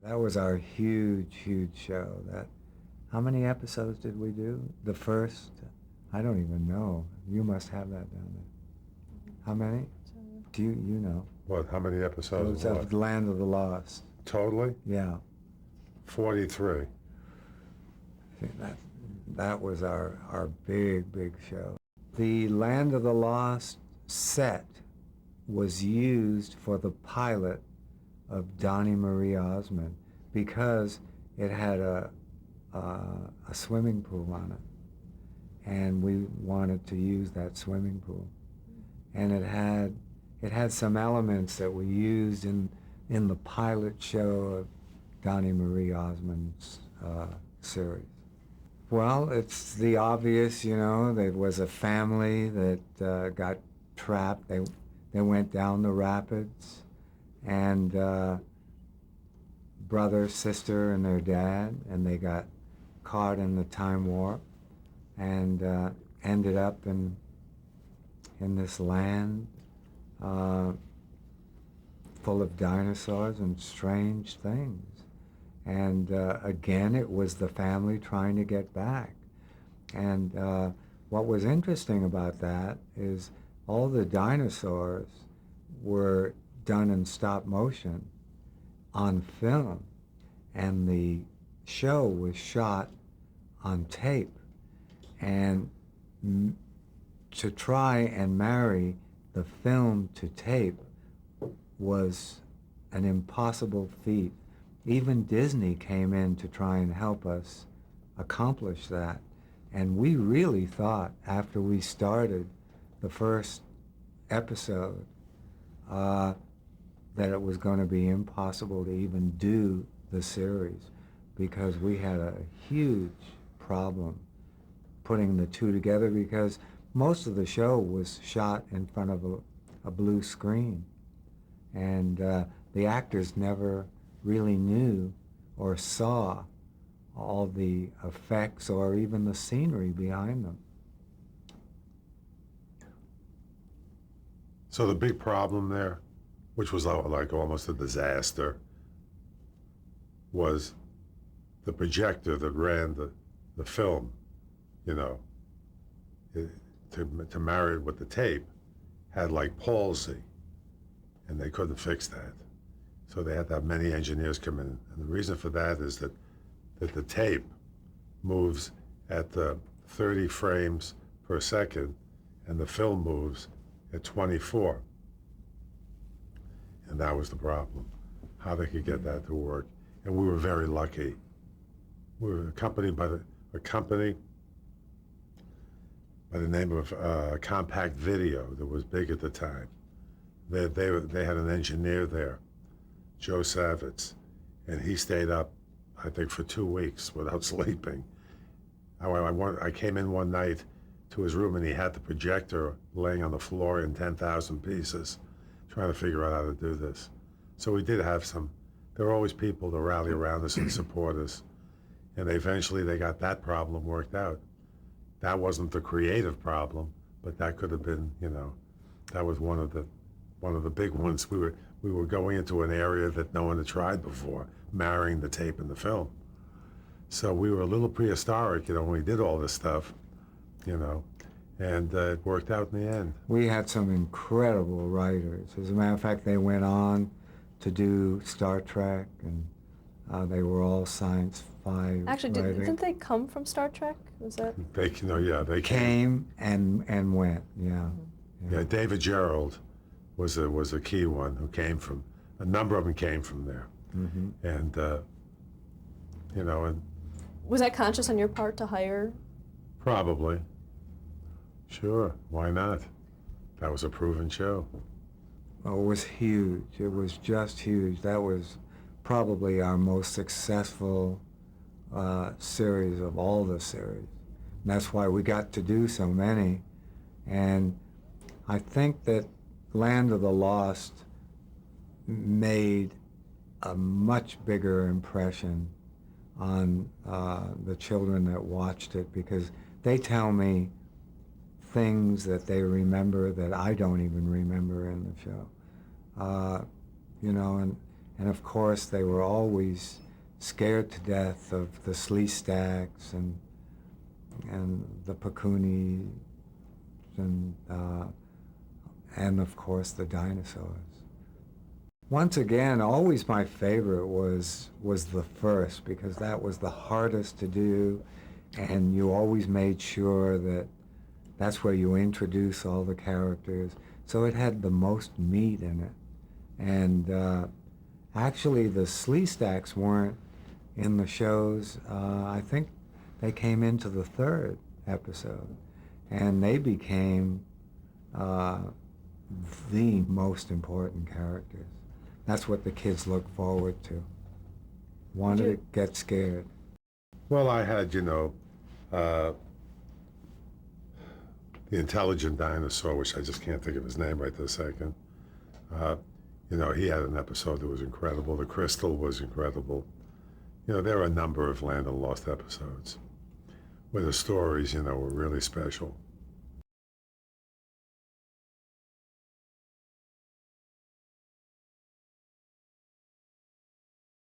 That was our huge, huge show. How many episodes did we do? The first? I don't even know. You must have that down there. How many? Do you know? What, how many It episodes was of of what? the Land of the Lost. Totally? Yeah. 43. That was our big, big show. The Land of the Lost set was used for the pilot of Donnie Marie Osmond because it had a swimming pool on it, and we wanted to use that swimming pool, and it had some elements that we used in the pilot show of Donnie Marie Osmond's series. Well, it's the obvious, you know. There was a family that got trapped. They went down the rapids, and brother, sister, and their dad, and they got caught in the time warp, and ended up in this land full of dinosaurs and strange things. And again, it was the family trying to get back. And what was interesting about that is all the dinosaurs were done in stop motion on film, and the show was shot on tape. And to try and marry the film to tape was an impossible feat. Even Disney came in to try and help us accomplish that. And we really thought, after we started the first episode, that it was going to be impossible to even do the series, because we had a huge problem putting the two together, because most of the show was shot in front of a blue screen. And the actors never really knew or saw all the effects or even the scenery behind them. So the big problem there, which was like almost a disaster, was the projector that ran the film, you know, to marry it with the tape, had like palsy, and they couldn't fix that. So they had to have many engineers come in. And the reason for that is that the tape moves at 30 frames per second, and the film moves at 24. And that was the problem, how they could get that to work. And we were very lucky. We were accompanied by a company by the name of Compact Video that was big at the time. They had an engineer there, Joe Savitz, and he stayed up, I think, for 2 weeks without sleeping. I came in one night to his room, and he had the projector laying on the floor in 10,000 pieces, trying to figure out how to do this. So we did have there were always people to rally around us and support us. And eventually they got that problem worked out. That wasn't the creative problem, but that could have been, you know, that was one of the big ones. We were going into an area that no one had tried before, marrying the tape and the film. So we were a little prehistoric, you know, when we did all this stuff, you know, and it worked out in the end. We had some incredible writers. As a matter of fact, they went on to do Star Trek, and they were all science fi Actually, writing. didn't they come from Star Trek? Was that? They came and went, yeah. Mm-hmm. Yeah, David Gerald was a key one who came from, a number of them came from there. Mm-hmm. And, you know, and... Was that conscious on your part to hire? Probably. Sure, why not? That was a proven show. Oh, it was huge. It was just huge. That was probably our most successful series of all the series. And that's why we got to do so many. And I think that Land of the Lost made a much bigger impression on the children that watched it, because they tell me things that they remember that I don't even remember in the show. You know, And of course, they were always scared to death of the Sleestaks and the Pakuni and of course the dinosaurs. Once again, always my favorite was the first, because that was the hardest to do, and you always made sure that that's where you introduce all the characters. So it had the most meat in it. And actually the Sleestaks weren't in the shows. I think they came into the third episode, and they became the most important characters. That's what the kids look forward to. Wanted to get scared. Well, I had, the intelligent dinosaur, which I just can't think of his name right this second. He had an episode that was incredible. The Crystal was incredible. There are a number of Land of the Lost episodes where the stories, were really special.